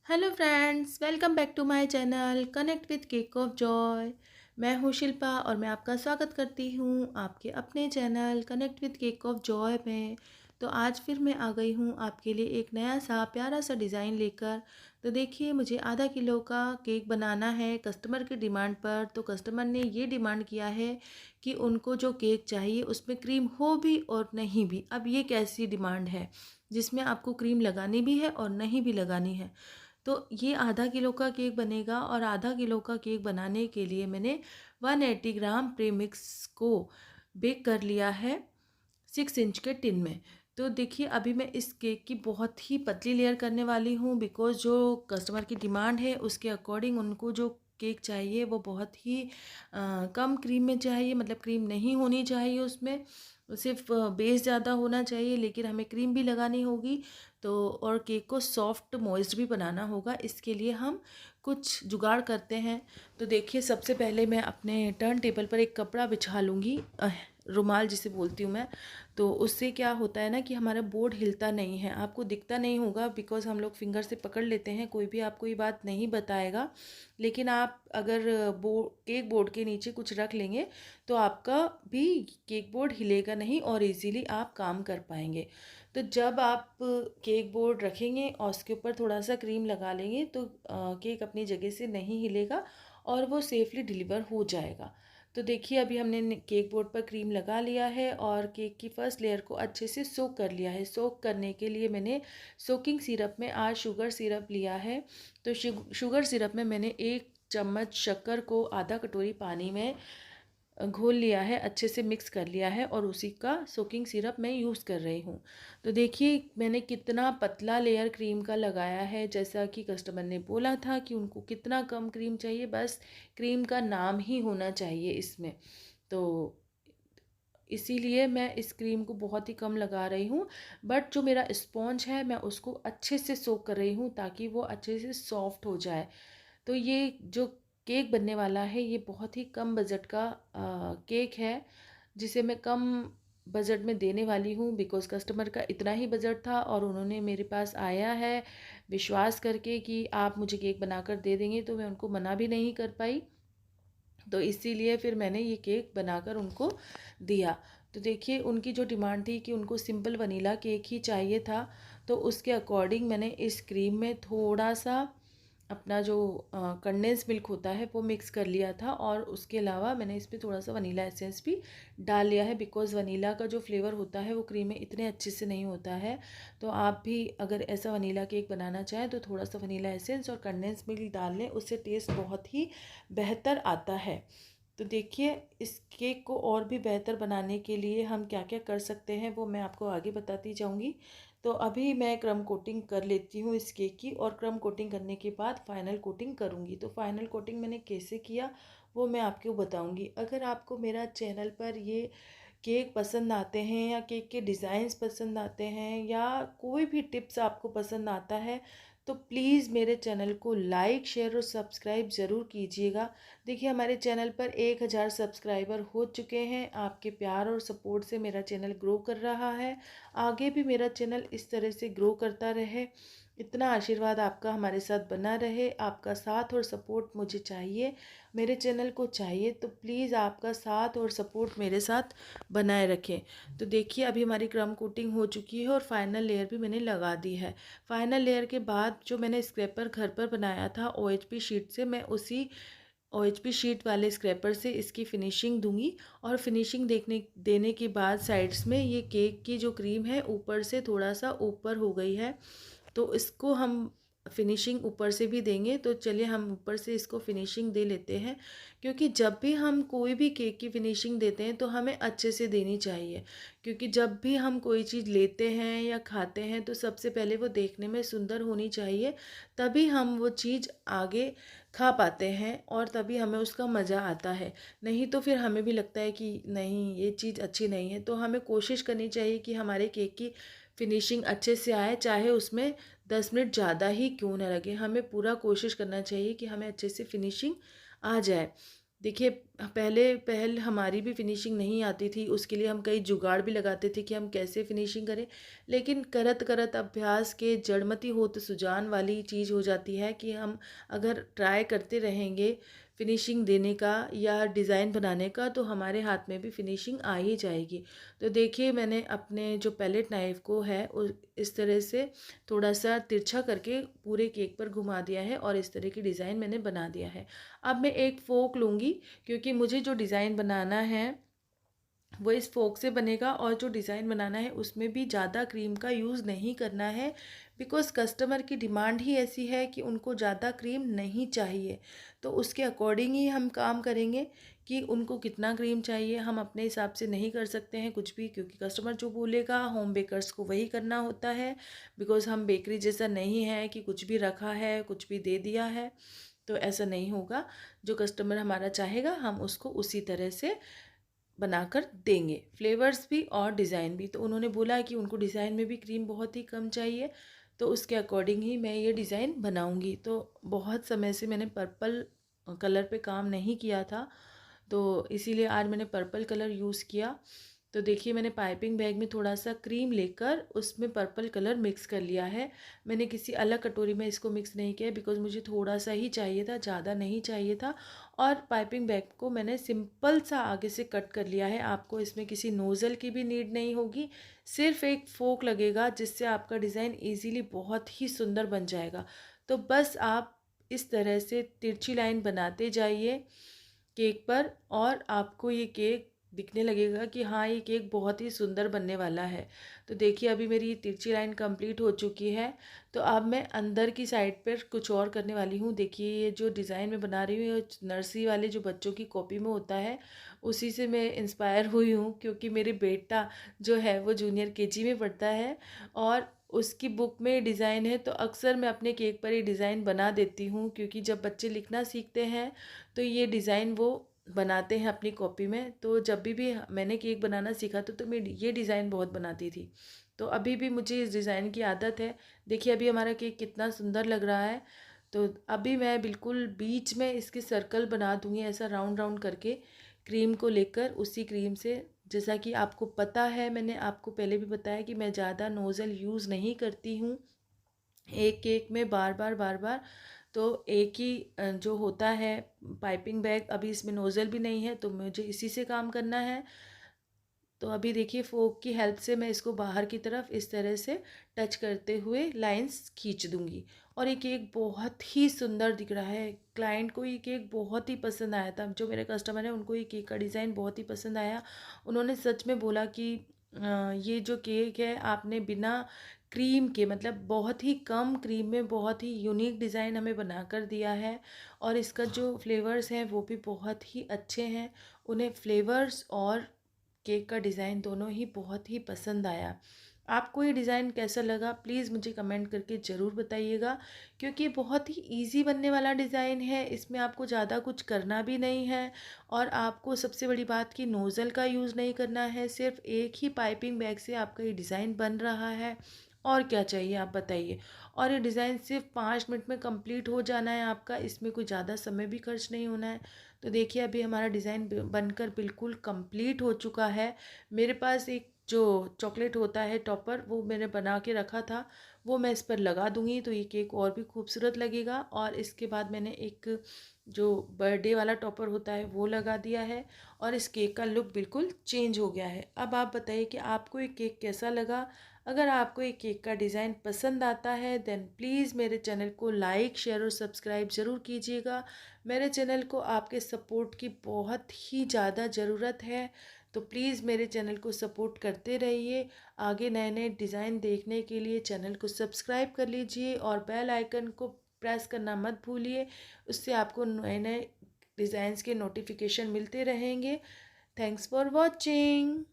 Hello friends, welcome back to my channel connect with cake of joy. मैं हूँ शिल्पा और मैं आपका स्वागत करती हूँ आपके अपने channel connect with cake of Joy में। तो आज फिर मैं आ गई हूँ आपके लिए एक नया सा प्यारा सा डिज़ाइन लेकर। तो देखिए, मुझे आधा किलो का केक बनाना है कस्टमर की डिमांड पर। तो कस्टमर ने ये डिमांड किया है कि उनको जो केक चाहिए उसमें क्रीम हो भी और नहीं भी। अब ये कैसी डिमांड है जिसमें आपको क्रीम लगानी भी है और नहीं भी लगानी है। तो ये आधा किलो का केक बनेगा और आधा किलो का केक बनाने के लिए मैंने 180 ग्राम प्रीमिक्स को बेक कर लिया है 6 इंच के टिन में। तो देखिए, अभी मैं इस केक की बहुत ही पतली लेयर करने वाली हूँ बिकॉज़ जो कस्टमर की डिमांड है उसके अकॉर्डिंग उनको जो केक चाहिए वो बहुत ही कम क्रीम में चाहिए, मतलब क्रीम नहीं होनी चाहिए उसमें, सिर्फ बेस ज़्यादा होना चाहिए, लेकिन हमें क्रीम भी लगानी होगी। तो और केक को सॉफ्ट मॉइस्ट भी बनाना होगा, इसके लिए हम कुछ जुगाड़ करते हैं। तो देखिए, सबसे पहले मैं अपने टर्न टेबल पर एक कपड़ा बिछा लूँगी, रुमाल जिसे बोलती हूँ मैं। तो उससे क्या होता है ना कि हमारा बोर्ड हिलता नहीं है, आपको दिखता नहीं होगा बिकॉज़ हम लोग फिंगर से पकड़ लेते हैं, कोई भी आपको ये बात नहीं बताएगा। लेकिन आप अगर केक बोर्ड के नीचे कुछ रख लेंगे तो आपका भी केक बोर्ड हिलेगा नहीं और इजीली आप काम कर पाएंगे। तो जब आप केक बोर्ड रखेंगे और उसके ऊपर थोड़ा सा क्रीम लगा लेंगे तो केक अपनी जगह से नहीं हिलेगा और वो सेफली डिलीवर हो जाएगा। तो देखिए, अभी हमने केक बोर्ड पर क्रीम लगा लिया है और केक की फर्स्ट लेयर को अच्छे से सोक कर लिया है। सोक करने के लिए मैंने सोकिंग सिरप में आज शुगर सिरप लिया है। तो शुगर सिरप में मैंने 1 चम्मच शक्कर को आधा कटोरी पानी में घोल लिया है, अच्छे से मिक्स कर लिया है और उसी का सोकिंग सिरप मैं यूज़ कर रही हूँ। तो देखिए, मैंने कितना पतला लेयर क्रीम का लगाया है, जैसा कि कस्टमर ने बोला था कि उनको कितना कम क्रीम चाहिए, बस क्रीम का नाम ही होना चाहिए इसमें। तो इसीलिए मैं इस क्रीम को बहुत ही कम लगा रही हूँ। बट जो मेरा स्पॉन्ज है मैं उसको अच्छे से सोक कर रही हूँ ताकि वो अच्छे से सॉफ्ट हो जाए। तो ये जो केक बनने वाला है ये बहुत ही कम बजट का केक है, जिसे मैं कम बजट में देने वाली हूँ बिकॉज़ कस्टमर का इतना ही बजट था और उन्होंने मेरे पास आया है विश्वास करके कि आप मुझे केक बनाकर दे देंगे, तो मैं उनको मना भी नहीं कर पाई। तो इसीलिए फिर मैंने ये केक बनाकर उनको दिया। तो देखिए, उनकी जो डिमांड थी कि उनको सिंपल वनीला केक ही चाहिए था, तो उसके अकॉर्डिंग मैंने इस क्रीम में थोड़ा सा अपना जो कंडेंस मिल्क होता है वो मिक्स कर लिया था और उसके अलावा मैंने इसमें थोड़ा सा वनीला एसेंस भी डाल लिया है बिकॉज़ वनीला का जो फ्लेवर होता है वो क्रीम में इतने अच्छे से नहीं होता है। तो आप भी अगर ऐसा वनीला केक बनाना चाहें तो थोड़ा सा वनीला एसेंस और कंडेंस मिल्क डाल लें, उससे टेस्ट बहुत ही बेहतर आता है। तो देखिए, इस केक को और भी बेहतर बनाने के लिए हम क्या क्या कर सकते हैं वो मैं आपको आगे बताती जाऊंगी। तो अभी मैं क्रम कोटिंग कर लेती हूँ इस केक की और क्रम कोटिंग करने के बाद फाइनल कोटिंग करूँगी। तो फाइनल कोटिंग मैंने कैसे किया वो मैं आपको बताऊँगी। अगर आपको मेरा चैनल पर ये केक पसंद आते हैं या केक के डिज़ाइंस पसंद आते हैं या कोई भी टिप्स आपको पसंद आता है तो प्लीज़ मेरे चैनल को लाइक शेयर और सब्सक्राइब ज़रूर कीजिएगा। देखिए, हमारे चैनल पर 1000 सब्सक्राइबर हो चुके हैं। आपके प्यार और सपोर्ट से मेरा चैनल ग्रो कर रहा है। आगे भी मेरा चैनल इस तरह से ग्रो करता रहे, इतना आशीर्वाद आपका हमारे साथ बना रहे। आपका साथ और सपोर्ट मुझे चाहिए, मेरे चैनल को चाहिए। तो प्लीज़ आपका साथ और सपोर्ट मेरे साथ बनाए रखें। तो देखिए, अभी हमारी क्रम कोटिंग हो चुकी है और फाइनल लेयर भी मैंने लगा दी है। फाइनल लेयर के बाद जो मैंने स्क्रैपर घर पर बनाया था OHP शीट से, मैं उसी OHP शीट वाले स्क्रैपर से इसकी फिनिशिंग दूंगी। और फिनिशिंग देने के बाद साइड्स में ये केक की जो क्रीम है ऊपर से थोड़ा सा ऊपर हो गई है, तो इसको हम फिनिशिंग ऊपर से भी देंगे। तो चलिए हम ऊपर से इसको फिनिशिंग दे लेते हैं, क्योंकि जब भी हम कोई भी केक की फिनिशिंग देते हैं तो हमें अच्छे से देनी चाहिए। क्योंकि जब भी हम कोई चीज़ लेते हैं या खाते हैं तो सबसे पहले वो देखने में सुंदर होनी चाहिए, तभी हम वो चीज़ आगे खा पाते हैं और तभी हमें उसका मज़ा आता है। नहीं तो फिर हमें भी लगता है कि नहीं, ये चीज़ अच्छी नहीं है। तो हमें कोशिश करनी चाहिए कि हमारे केक की फिनिशिंग अच्छे से आए, चाहे उसमें 10 मिनट ज़्यादा ही क्यों ना लगे। हमें पूरा कोशिश करना चाहिए कि हमें अच्छे से फिनिशिंग आ जाए। देखिए, पहल हमारी भी फिनिशिंग नहीं आती थी, उसके लिए हम कई जुगाड़ भी लगाते थे कि हम कैसे फिनिशिंग करें। लेकिन करत करत अभ्यास के जड़मति होत सुजान वाली चीज़ हो जाती है कि हम अगर ट्राई करते रहेंगे फिनिशिंग देने का या डिज़ाइन बनाने का, तो हमारे हाथ में भी फिनिशिंग आ ही जाएगी। तो देखिए, मैंने अपने जो पैलेट नाइफ़ को है इस तरह से थोड़ा-सा तिरछा करके पूरे केक पर घुमा दिया है और इस तरह की डिज़ाइन मैंने बना दिया है। अब मैं एक फ़ोक लूँगी, क्योंकि मुझे जो डिज़ाइन बनाना है वो इस फ़ोक से बनेगा, और जो डिज़ाइन बनाना है उसमें भी ज़्यादा क्रीम का यूज़ नहीं करना है, बिकॉज़ कस्टमर की डिमांड ही ऐसी है कि उनको ज़्यादा क्रीम नहीं चाहिए। तो उसके अकॉर्डिंग ही हम काम करेंगे कि उनको कितना क्रीम चाहिए। हम अपने हिसाब से नहीं कर सकते हैं कुछ भी, क्योंकि कस्टमर जो बोलेगा होम बेकर्स को वही करना होता है, बिकॉज़ हम बेकरी जैसा नहीं है कि कुछ भी रखा है, कुछ भी दे दिया है। तो ऐसा नहीं होगा। जो कस्टमर हमारा चाहेगा हम उसको उसी तरह से बनाकर देंगे, फ्लेवर्स भी और डिज़ाइन भी। तो उन्होंने बोला कि उनको डिज़ाइन में भी क्रीम बहुत ही कम चाहिए, तो उसके अकॉर्डिंग ही मैं ये डिज़ाइन बनाऊंगी। तो बहुत समय से मैंने पर्पल कलर पे काम नहीं किया था, तो इसीलिए आज मैंने पर्पल कलर यूज़ किया। तो देखिए, मैंने पाइपिंग बैग में थोड़ा सा क्रीम लेकर उसमें पर्पल कलर मिक्स कर लिया है। मैंने किसी अलग कटोरी में इसको मिक्स नहीं किया, बिकॉज़ मुझे थोड़ा सा ही चाहिए था, ज़्यादा नहीं चाहिए था। और पाइपिंग बैग को मैंने सिंपल सा आगे से कट कर लिया है। आपको इसमें किसी नोज़ल की भी नीड नहीं होगी, सिर्फ एक फोक लगेगा जिससे आपका डिज़ाइन ईज़िली बहुत ही सुंदर बन जाएगा। तो बस आप इस तरह से तिरछी लाइन बनाते जाइए केक पर, और आपको ये केक दिखने लगेगा कि हाँ, ये केक बहुत ही सुंदर बनने वाला है। तो देखिए, अभी मेरी ये तिरछी लाइन कंप्लीट हो चुकी है। तो अब मैं अंदर की साइड पर कुछ और करने वाली हूँ। देखिए, ये जो डिज़ाइन मैं बना रही हूँ, ये नर्सरी वाले जो बच्चों की कॉपी में होता है, उसी से मैं इंस्पायर हुई हूँ, क्योंकि मेरे बेटा जो है वो जूनियर केजी में पढ़ता है, और उसकी बुक में डिज़ाइन है। तो अक्सर मैं अपने केक पर ये डिज़ाइन बना देती हूँ, क्योंकि जब बच्चे लिखना सीखते हैं तो ये डिज़ाइन वो बनाते हैं अपनी कॉपी में। तो जब भी मैंने केक बनाना सीखा था, तो मैं ये डिज़ाइन बहुत बनाती थी। तो अभी भी मुझे इस डिज़ाइन की आदत है। देखिए, अभी हमारा केक कितना सुंदर लग रहा है। तो अभी मैं बिल्कुल बीच में इसके सर्कल बना दूँगी, ऐसा राउंड राउंड करके क्रीम को लेकर, उसी क्रीम से। जैसा कि आपको पता है, मैंने आपको पहले भी बताया कि मैं ज़्यादा नोज़ल यूज़ नहीं करती हूँ एक केक में बार बार। तो एक ही जो होता है पाइपिंग बैग, अभी इसमें नोज़ल भी नहीं है, तो मुझे इसी से काम करना है। तो अभी देखिए, फोक की हेल्प से मैं इसको बाहर की तरफ इस तरह से टच करते हुए लाइंस खींच दूंगी, और ये केक बहुत ही सुंदर दिख रहा है। क्लाइंट को ये केक बहुत ही पसंद आया था, जो मेरे कस्टमर हैं उनको ये केक का डिज़ाइन बहुत ही पसंद आया। उन्होंने सच में बोला कि ये जो केक है आपने बिना क्रीम के, मतलब बहुत ही कम क्रीम में बहुत ही यूनिक डिज़ाइन हमें बना कर दिया है, और इसका जो फ्लेवर्स हैं वो भी बहुत ही अच्छे हैं। उन्हें फ्लेवर्स और केक का डिज़ाइन दोनों ही बहुत ही पसंद आया। आपको ये डिज़ाइन कैसा लगा, प्लीज़ मुझे कमेंट करके ज़रूर बताइएगा, क्योंकि ये बहुत ही ईज़ी बनने वाला डिज़ाइन है। इसमें आपको ज़्यादा कुछ करना भी नहीं है, और आपको सबसे बड़ी बात कि नोज़ल का यूज़ नहीं करना है। सिर्फ एक ही पाइपिंग बैग से आपका ये डिज़ाइन बन रहा है, और क्या चाहिए आप बताइए। और ये डिज़ाइन सिर्फ 5 मिनट में कंप्लीट हो जाना है आपका, इसमें कोई ज़्यादा समय भी खर्च नहीं होना है। तो देखिए, अभी हमारा डिज़ाइन बनकर बिल्कुल कंप्लीट हो चुका है। मेरे पास एक जो चॉकलेट होता है टॉपर, वो मैंने बना के रखा था, वो मैं इस पर लगा दूंगी, तो ये केक और भी खूबसूरत लगेगा। और इसके बाद मैंने एक जो बर्थडे वाला टॉपर होता है वो लगा दिया है, और इस केक का लुक बिल्कुल चेंज हो गया है। अब आप बताइए कि आपको ये केक कैसा लगा। अगर आपको ये केक का डिज़ाइन पसंद आता है, देन प्लीज़ मेरे चैनल को लाइक, शेयर और सब्सक्राइब ज़रूर कीजिएगा। मेरे चैनल को आपके सपोर्ट की बहुत ही ज़्यादा ज़रूरत है, तो प्लीज़ मेरे चैनल को सपोर्ट करते रहिए। आगे नए नए डिज़ाइन देखने के लिए चैनल को सब्सक्राइब कर लीजिए, और बेल आइकन को प्रेस करना मत भूलिए। उससे आपको नए नए डिज़ाइंस के नोटिफिकेशन मिलते रहेंगे। Thanks for watching.